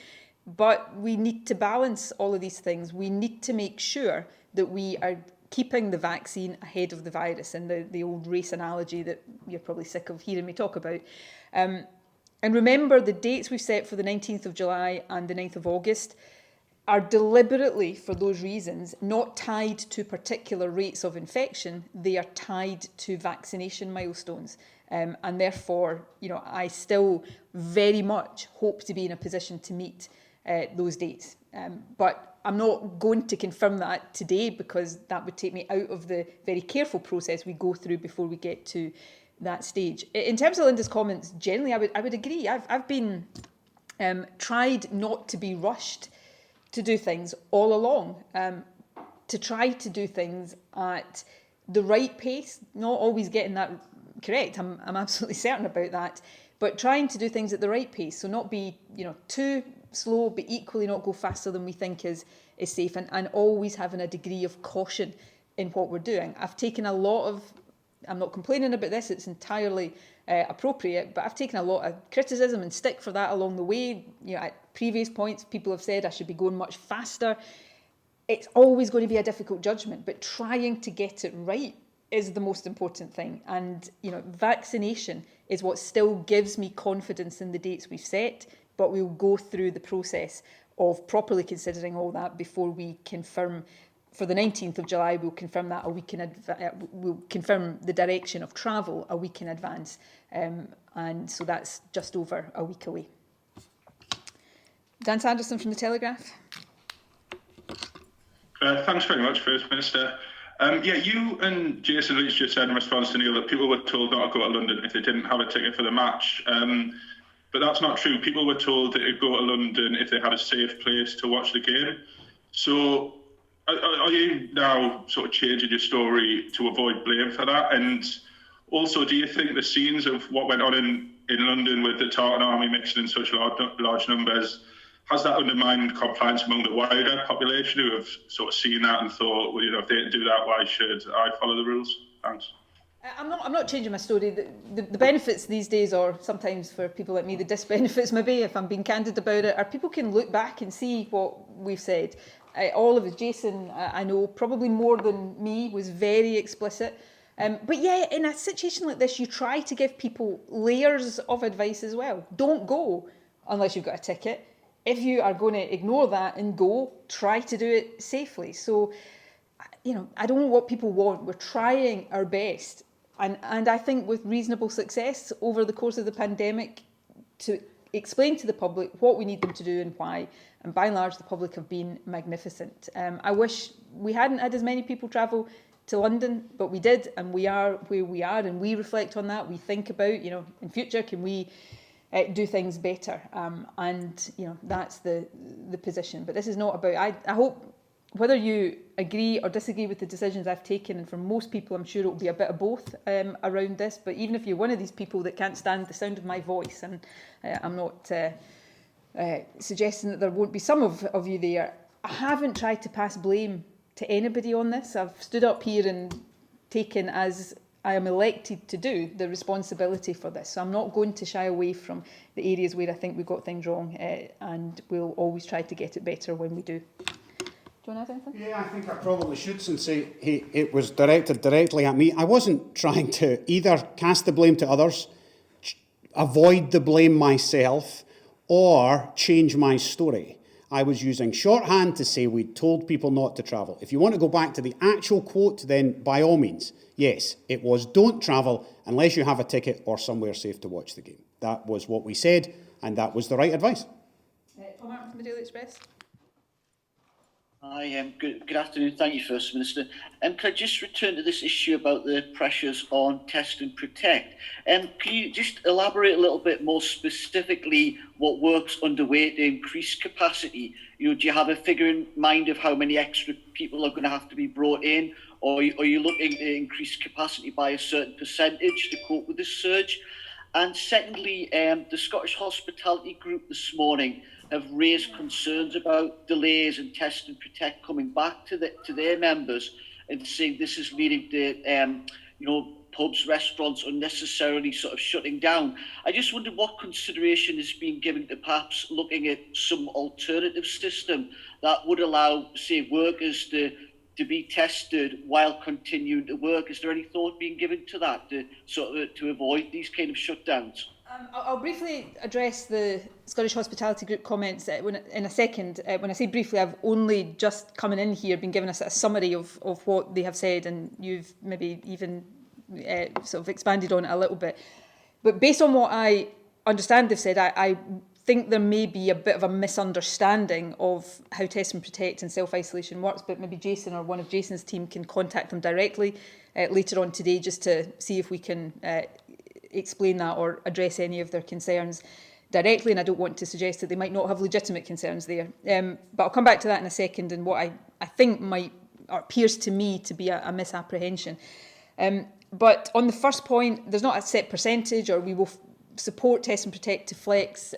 But we need to balance all of these things. We need to make sure that we are keeping the vaccine ahead of the virus, and the old race analogy that you're probably sick of hearing me talk about. And remember, the dates we've set for the 19th of July and the 9th of August are deliberately, for those reasons, not tied to particular rates of infection. They are tied to vaccination milestones. And therefore, I still very much hope to be in a position to meet those dates. But I'm not going to confirm that today, because that would take me out of the very careful process we go through before we get to that stage. In terms of Linda's comments, generally, I would agree. I've been tried not to be rushed to do things all along, to try to do things at the right pace, not always getting that correct. I'm absolutely certain about that, but trying to do things at the right pace. So not be, too slow, but equally not go faster than we think is safe, and always having a degree of caution in what we're doing. I've taken a lot of, I'm not complaining about this, it's entirely appropriate, but I've taken a lot of criticism and stick for that along the way. At previous points, people have said I should be going much faster. It's always going to be a difficult judgment, but trying to get it right is the most important thing. And, vaccination is what still gives me confidence in the dates we've set, but we'll go through the process of properly considering all that before we confirm. For the 19th of July, we'll confirm that a week in we'll confirm the direction of travel a week in advance. And so that's just over a week away. Dan Sanderson from The Telegraph. Thanks very much, First Minister. You and Jason Leitch just said in response to Neil that people were told not to go to London if they didn't have a ticket for the match. But that's not true. People were told they could go to London if they had a safe place to watch the game. So are you now sort of changing your story to avoid blame for that? And also, do you think the scenes of what went on in London with the Tartan Army mixed in such large numbers, has that undermined compliance among the wider population who have sort of seen that and thought, well, if they didn't do that, why should I follow the rules? Thanks. I'm not changing my story. The benefits these days, or sometimes for people like me, the disbenefits maybe, if I'm being candid about it, are people can look back and see what we've said. All of us, Jason, I know, probably more than me, was very explicit. But yeah, in a situation like this, you try to give people layers of advice as well. Don't go unless you've got a ticket. If you are going to ignore that and go, try to do it safely. So, I don't know what people want. We're trying our best and I think with reasonable success over the course of the pandemic, to explain to the public what we need them to do and why. And by and large, the public have been magnificent. I wish we hadn't had as many people travel to London, but we did, and we are where we are, and we reflect on that. We think about, in future, can we do things better? And that's the position. But this is not about. I hope, whether you agree or disagree with the decisions I've taken, and for most people, I'm sure it will be a bit of both around this. But even if you're one of these people that can't stand the sound of my voice, and I'm not suggesting that there won't be some of you there, I haven't tried to pass blame to anybody on this. I've stood up here and taken, as I am elected to do, the responsibility for this. So I'm not going to shy away from the areas where I think we've got things wrong, and we'll always try to get it better when we do. Do you want to add anything? Yeah, I think I probably should, since it was directed directly at me. I wasn't trying to either cast the blame to others, avoid the blame myself, or change my story. I was using shorthand to say we told people not to travel. If you want to go back to the actual quote, then by all means, yes, it was don't travel unless you have a ticket or somewhere safe to watch the game. That was what we said, and that was the right advice. Omar from the Daily Express. Hi, good afternoon. Thank you, First Minister. Can I just return to this issue about the pressures on test and protect? Can you just elaborate a little bit more specifically what work's underway to increase capacity? Do you have a figure in mind of how many extra people are going to have to be brought in, or are you looking to increase capacity by a certain percentage to cope with this surge? And secondly, the Scottish Hospitality Group this morning have raised concerns about delays in test and protect coming back to their members, and saying this is leading to pubs, restaurants unnecessarily sort of shutting down. I just wondered what consideration is being given to perhaps looking at some alternative system that would allow, say, workers to be tested while continuing to work. Is there any thought being given to that to avoid these kind of shutdowns? I'll briefly address the Scottish Hospitality Group comments in a second. When I say briefly, I've only just coming in here, been given a summary of what they have said, and you've maybe even sort of expanded on it a little bit. But based on what I understand they've said, I think there may be a bit of a misunderstanding of how test and protect and self-isolation works, but maybe Jason or one of Jason's team can contact them directly later on today, just to see if we can explain that or address any of their concerns directly. And I don't want to suggest that they might not have legitimate concerns there. But I'll come back to that in a second, and what I think might, or appears to me to be a misapprehension. But on the first point, there's not a set percentage, or we will support test and protect to flex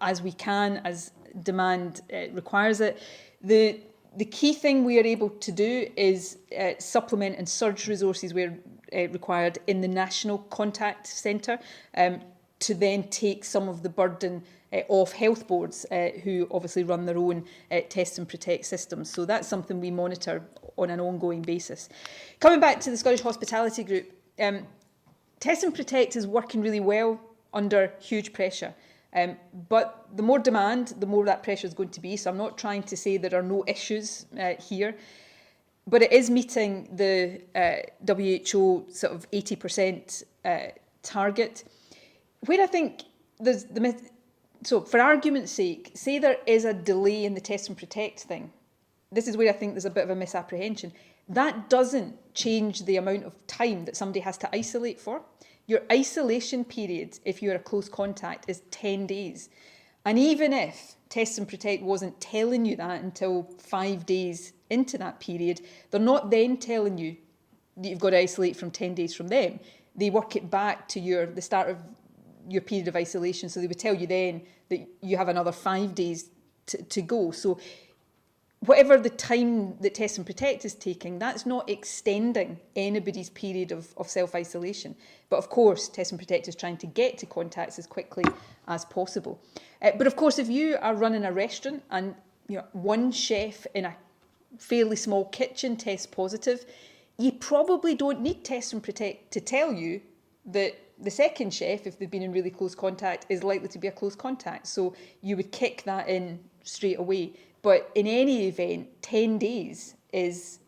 as we can, as demand requires it. The key thing we are able to do is supplement and surge resources where required in the National Contact Centre to then take some of the burden off health boards who obviously run their own test and protect systems. So that's something we monitor on an ongoing basis. Coming back to the Scottish Hospitality Group, test and protect is working really well under huge pressure. But the more demand, the more that pressure is going to be. So I'm not trying to say there are no issues here, but it is meeting the WHO sort of 80% target. Where I think there's the myth, so for argument's sake, say there is a delay in the test and protect thing. This is where I think there's a bit of a misapprehension. That doesn't change the amount of time that somebody has to isolate for. Your isolation period, if you're a close contact, is 10 days. And even if test and protect wasn't telling you that until 5 days into that period, they're not then telling you that you've got to isolate from 10 days from them. They work it back to the start of your period of isolation. So they would tell you then that you have another 5 days to go. So whatever the time that test and protect is taking, that's not extending anybody's period of self-isolation. But of course, test and protect is trying to get to contacts as quickly as possible. But of course, if you are running a restaurant and one chef in a fairly small kitchen tests positive, you probably don't need test and protect to tell you that the second chef, if they've been in really close contact, is likely to be a close contact. So you would kick that in straight away. But in any event, 10 days is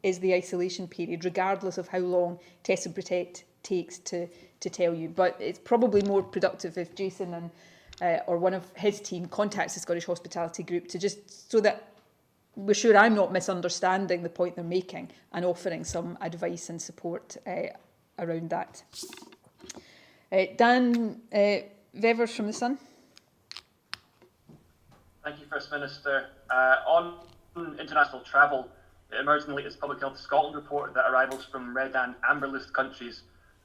is the isolation period, regardless of how long Test and Protect takes to tell you. But it's probably more productive if Jason and or one of his team contacts the Scottish Hospitality Group to just so that we're sure I'm not misunderstanding the point they're making and offering some advice and support around that. Dan Vevers from The Sun. Thank you, First Minister. On international travel, it emerged in the latest Public Health Scotland report that arrivals from red and amber list countries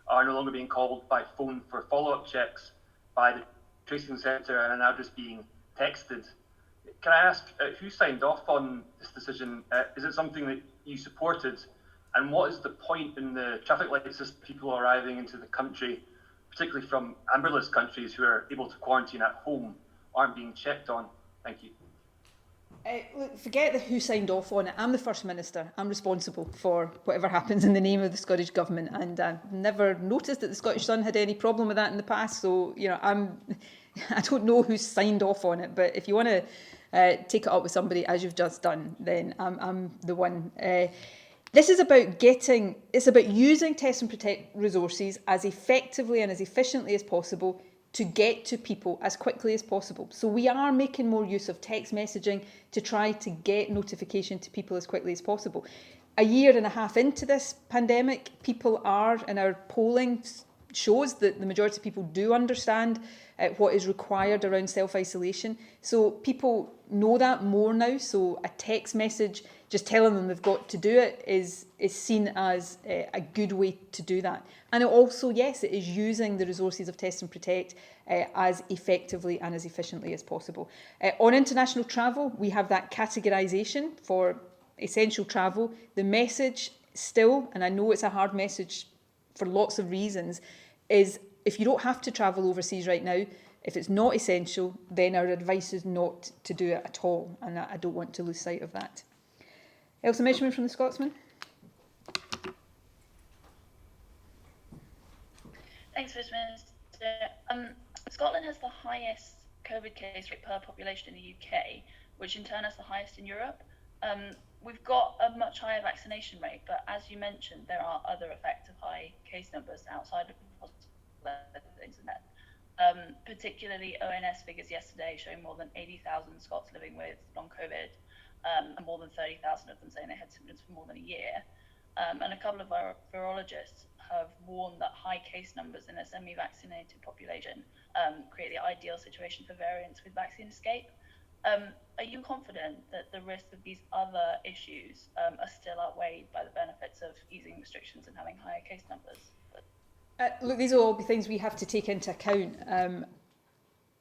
are no longer being called by phone for follow-up checks by the tracing centre and are now just being texted. Can I ask who signed off on this decision? Is it something that you supported? And what is the point in the traffic light system people arriving into the country, particularly from amber list countries who are able to quarantine at home, aren't being checked on? Thank you. Look, forget who signed off on it. I'm the First Minister. I'm responsible for whatever happens in the name of the Scottish Government, and I've never noticed that the Scottish Sun had any problem with that in the past. So, you know, I don't know who signed off on it, but if you want to take it up with somebody, as you've just done, then I'm the one. This is about it's about using Test and Protect resources as effectively and as efficiently as possible to get to people as quickly as possible. So we are making more use of text messaging to try to get notification to people as quickly as possible. A year and a half into this pandemic, people are, and our polling shows that the majority of people do understand what is required around self-isolation. So people know that more now. So a text message just telling them they've got to do it is seen as a good way to do that. And it also, yes, it is using the resources of Test and Protect as effectively and as efficiently as possible. On international travel, we have that categorisation for essential travel. The message still, and I know it's a hard message for lots of reasons, is if you don't have to travel overseas right now, if it's not essential, then our advice is not to do it at all. And I don't want to lose sight of that. Elsa Measurement from the Scotsman. Thanks, First Minister. Scotland has the highest COVID case rate per population in the UK, which in turn has the highest in Europe. We've got a much higher vaccination rate, but as you mentioned, there are other effects of high case numbers outside of hospital internet. Particularly ONS figures yesterday showing more than 80,000 Scots living with long COVID, and more than 30,000 of them saying they had symptoms for more than a year. And a couple of our virologists have warned that high case numbers in a semi-vaccinated population create the ideal situation for variants with vaccine escape. Are you confident that the risk of these other issues are still outweighed by the benefits of easing restrictions and having higher case numbers? Look, these will all be things we have to take into account.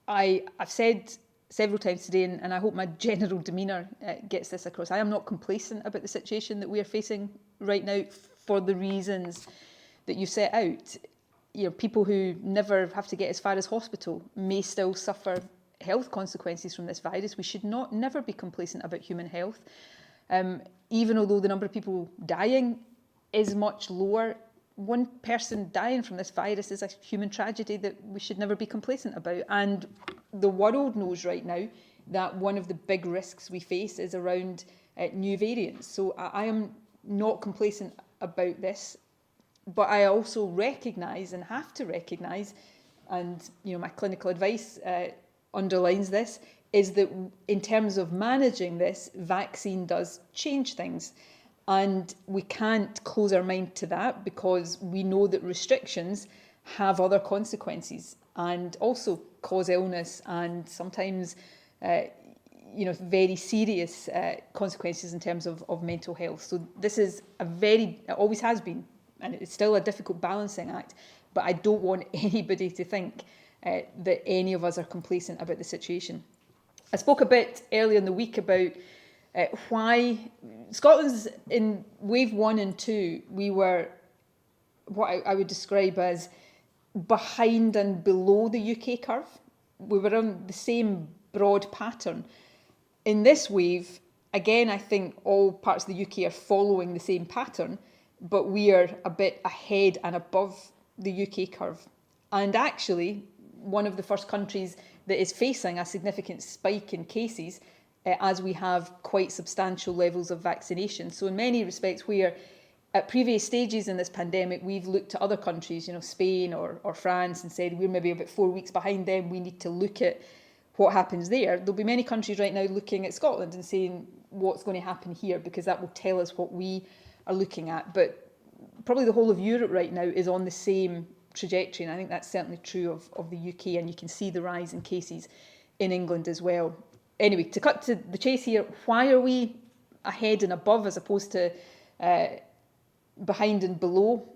I've said several times today, and I hope my general demeanour gets this across, I am not complacent about the situation that we are facing right now for the reasons that you set out. You know, people who never have to get as far as hospital may still suffer health consequences from this virus. We should never be complacent about human health. Even although the number of people dying is much lower, one person dying from this virus is a human tragedy that we should never be complacent about. And the world knows right now that one of the big risks we face is around new variants. So I am not complacent about this, but I also recognise and have to recognise, and you know, my clinical advice underlines this, is that in terms of managing this, vaccine does change things. And we can't close our mind to that because we know that restrictions have other consequences and also cause illness and sometimes, very serious consequences in terms of mental health. So this is it always has been, and it's still a difficult balancing act, but I don't want anybody to think that any of us are complacent about the situation. I spoke a bit earlier in the week about why Scotland's in wave 1 and 2, we were what I would describe as behind and below the UK curve. We were on the same broad pattern. In this wave, again, I think all parts of the UK are following the same pattern, but we are a bit ahead and above the UK curve. And actually, one of the first countries that is facing a significant spike in cases as we have quite substantial levels of vaccination. So in many respects, where at previous stages in this pandemic, we've looked to other countries, Spain or France, and said we're maybe about 4 weeks behind them, we need to look at what happens there. There'll be many countries right now looking at Scotland and saying what's going to happen here, because that will tell us what we are looking at. But probably the whole of Europe right now is on the same trajectory, and I think that's certainly true of the UK, and you can see the rise in cases in England as well. Anyway, to cut to the chase here, why are we ahead and above as opposed to behind and below?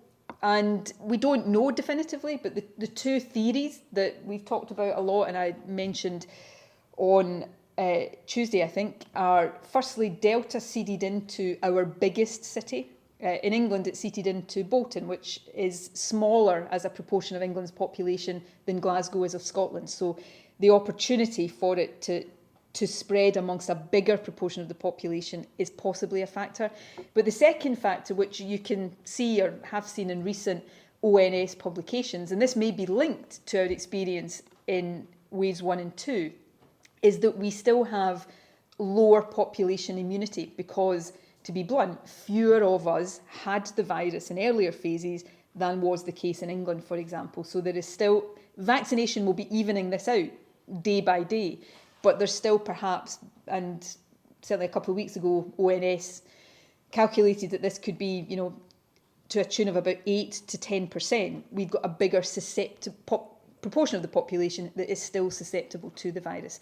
And we don't know definitively, but the two theories that we've talked about a lot, and I mentioned on Tuesday, I think, are firstly, Delta seeded into our biggest city. In England, it seeded into Bolton, which is smaller as a proportion of England's population than Glasgow is of Scotland. So the opportunity for it to spread amongst a bigger proportion of the population is possibly a factor. But the second factor, which you can see or have seen in recent ONS publications, and this may be linked to our experience in waves 1 and 2, is that we still have lower population immunity because, to be blunt, fewer of us had the virus in earlier phases than was the case in England, for example. So there is still, vaccination will be evening this out day by day, but there's still perhaps, and certainly a couple of weeks ago, ONS calculated that this could be, to a tune of about 8 to 10%. We've got a bigger proportion of the population that is still susceptible to the virus.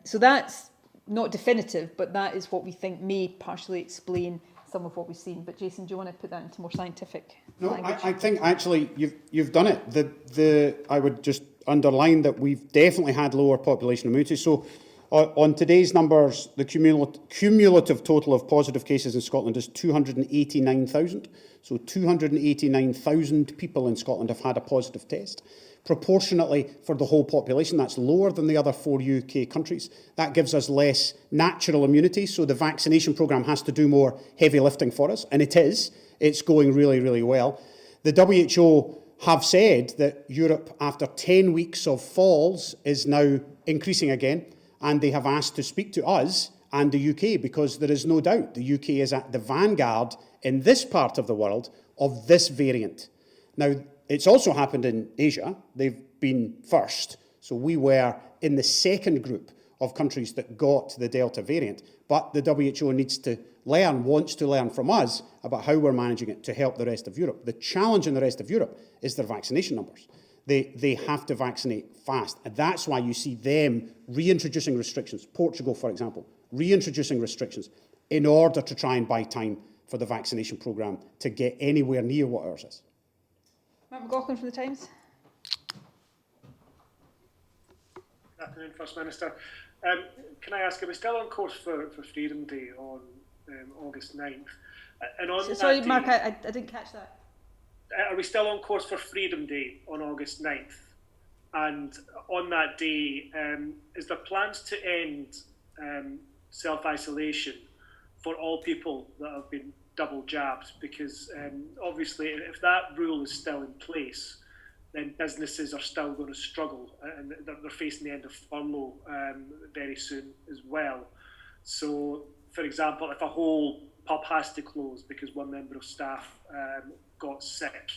So that's not definitive, but that is what we think may partially explain some of what we've seen. But Jason, do you want to put that into more scientific language? I think actually you've done it. I would just underline that we've definitely had lower population immunity. So on today's numbers, the cumulative total of positive cases in Scotland is 289,000. So 289,000 people in Scotland have had a positive test. Proportionately for the whole population, that's lower than the other 4 UK countries. That gives us less natural immunity, so the vaccination programme has to do more heavy lifting for us, and it is. It's going really, really well. The WHO have said that Europe, after 10 weeks of falls, is now increasing again, and they have asked to speak to us and the UK, because there is no doubt the UK is at the vanguard in this part of the world of this variant. Now, it's also happened in Asia. They've been first. So we were in the second group of countries that got the Delta variant. But the WHO wants to learn from us about how we're managing it to help the rest of Europe. The challenge in the rest of Europe is their vaccination numbers. They have to vaccinate fast. And that's why you see them reintroducing restrictions. Portugal, for example, reintroducing restrictions in order to try and buy time for the vaccination programme to get anywhere near what ours is. Matt McLaughlin from the Times. Good afternoon, First Minister. Can I ask, are we still on course for Freedom Day on August 9th? And on Sorry, that Mark, day, I didn't catch that. Are we still on course for Freedom Day on August 9th? And on that day, is there plans to end self-isolation for all people that have been double jabbed? Because obviously if that rule is still in place, then businesses are still going to struggle, and they're facing the end of furlough very soon as well. So, for example, if a whole pub has to close because one member of staff got sick,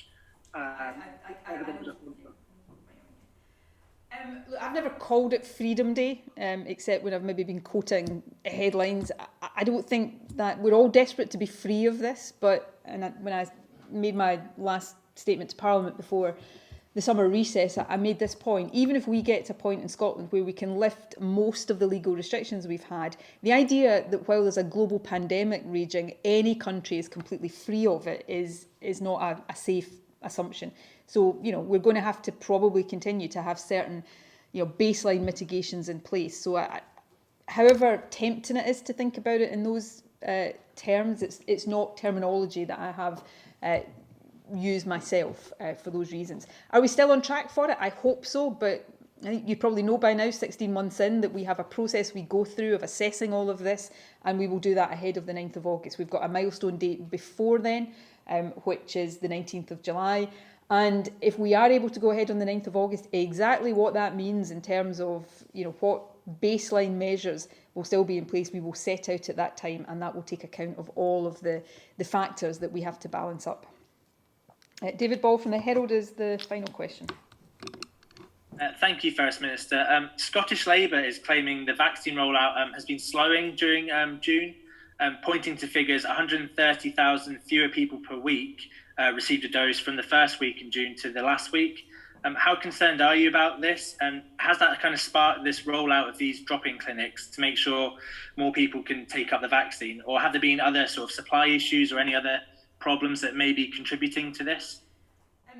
Look, I've never called it Freedom Day, except when I've maybe been quoting headlines. I don't think that we're all desperate to be free of this, but when I made my last statement to Parliament before the summer recess, I made this point. Even if we get to a point in Scotland where we can lift most of the legal restrictions we've had, the idea that while there's a global pandemic raging, any country is completely free of it is not a safe assumption. So, we're going to have to probably continue to have certain, baseline mitigations in place. So, however tempting it is to think about it in those terms, it's not terminology that I have used myself for those reasons. Are we still on track for it? I hope so, but I think you probably know by now, 16 months in, that we have a process we go through of assessing all of this, and we will do that ahead of the 9th of August. We've got a milestone date before then, which is the 19th of July. And if we are able to go ahead on the 9th of August, exactly what that means in terms of, what baseline measures will still be in place. We will set out at that time, and that will take account of all of the factors that we have to balance up. David Ball from the Herald is the final question. Thank you, First Minister. Scottish Labour is claiming the vaccine rollout has been slowing during June, pointing to figures 130,000 fewer people per week received a dose from the first week in June to the last week. How concerned are you about this? And has that kind of sparked this rollout of these drop-in clinics to make sure more people can take up the vaccine? Or have there been other sort of supply issues or any other problems that may be contributing to this?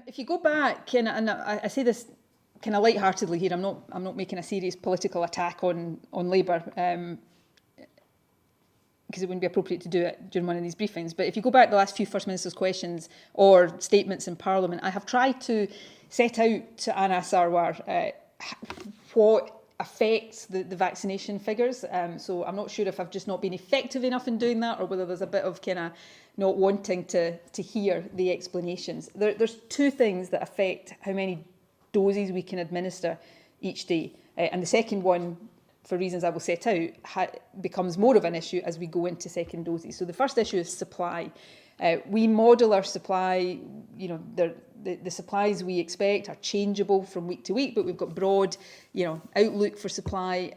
If you go back, and I say this kind of lightheartedly here, I'm not making a serious political attack on Labour, because it wouldn't be appropriate to do it during one of these briefings. But if you go back the last few First Minister's questions or statements in Parliament, I have tried to set out to Anna Sarwar what affects the vaccination figures. So I'm not sure if I've just not been effective enough in doing that, or whether there's a bit of kind of not wanting to hear the explanations. There's two things that affect how many doses we can administer each day. And the second one, for reasons I will set out, becomes more of an issue as we go into second doses. So the first issue is supply. We model our supply, the supplies we expect are changeable from week to week, but we've got broad, outlook for supply.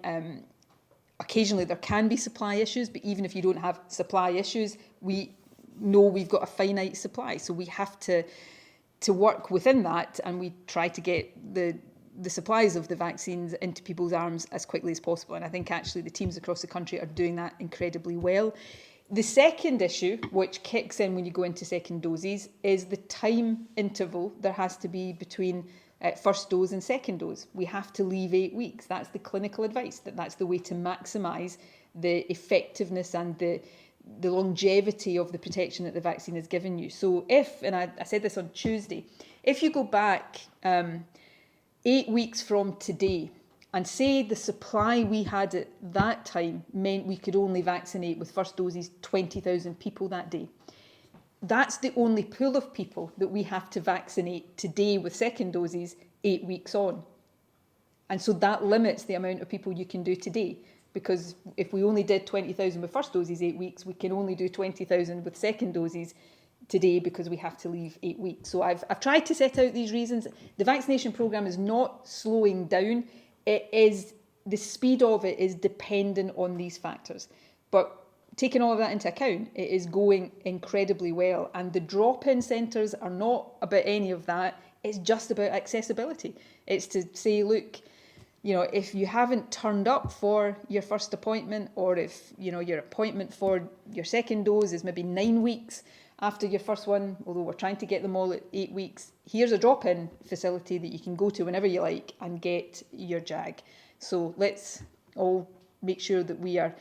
Occasionally there can be supply issues, but even if you don't have supply issues, we know we've got a finite supply. So we have to work within that, and we try to get the supplies of the vaccines into people's arms as quickly as possible. And I think actually the teams across the country are doing that incredibly well. The second issue, which kicks in when you go into second doses, is the time interval there has to be between first dose and second dose. We have to leave 8 weeks. That's the clinical advice, that's the way to maximise the effectiveness and the longevity of the protection that the vaccine has given you. So if, and I said this on Tuesday, if you go back 8 weeks from today and say the supply we had at that time meant we could only vaccinate with first doses 20,000 people that day, that's the only pool of people that we have to vaccinate today with second doses 8 weeks on. And so that limits the amount of people you can do today. Because if we only did 20,000 with first doses 8 weeks, we can only do 20,000 with second doses today because we have to leave 8 weeks. So I've tried to set out these reasons. The vaccination programme is not slowing down. It is, the speed of it is dependent on these factors. But taking all of that into account, it is going incredibly well. And the drop-in centres are not about any of that. It's just about accessibility. It's to say, look, if you haven't turned up for your first appointment, or if, your appointment for your second dose is maybe 9 weeks after your first one, although we're trying to get them all at 8 weeks, here's a drop-in facility that you can go to whenever you like and get your jab. So let's all make sure that we are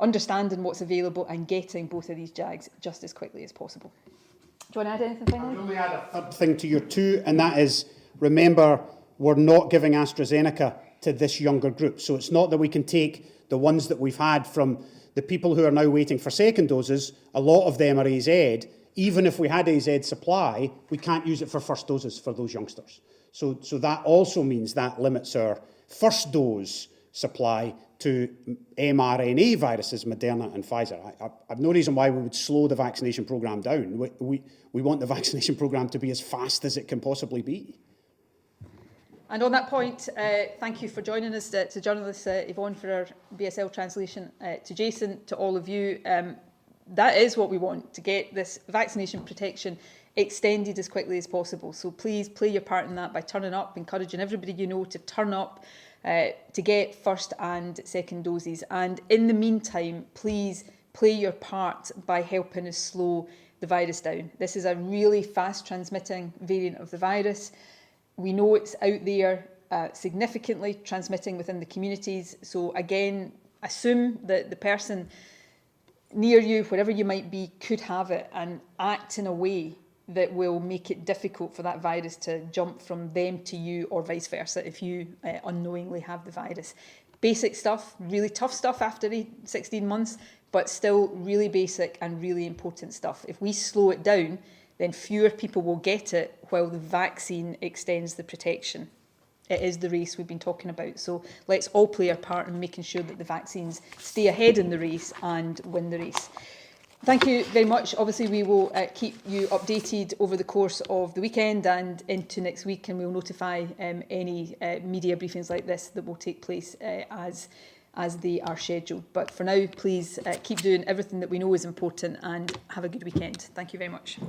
understanding what's available and getting both of these jags just as quickly as possible. Do you want to add anything finally? I'll only add a third thing to your two, and that is, remember, we're not giving AstraZeneca to this younger group. So it's not that we can take the ones that we've had from the people who are now waiting for second doses. A lot of them are AZ. Even if we had AZ supply, we can't use it for first doses for those youngsters. So that also means that limits our first dose supply to mRNA viruses, Moderna and Pfizer. I have no reason why we would slow the vaccination programme down. We want the vaccination programme to be as fast as it can possibly be. And on that point, thank you for joining us, to journalist Yvonne for our BSL translation, to Jason, to all of you. That is what we want, to get this vaccination protection extended as quickly as possible. So please play your part in that by turning up, encouraging everybody you know to turn up to get first and second doses. And in the meantime, please play your part by helping us slow the virus down. This is a really fast transmitting variant of the virus. We know it's out there significantly transmitting within the communities. So again, assume that the person near you, wherever you might be, could have it, and act in a way that will make it difficult for that virus to jump from them to you, or vice versa if you unknowingly have the virus. Basic stuff, really tough stuff after 16 months, but still really basic and really important stuff. If we slow it down, then fewer people will get it while the vaccine extends the protection. It is the race we've been talking about. So let's all play our part in making sure that the vaccines stay ahead in the race and win the race. Thank you very much. Obviously, we will keep you updated over the course of the weekend and into next week, and we'll notify any media briefings like this that will take place as they are scheduled. But for now, please keep doing everything that we know is important and have a good weekend. Thank you very much.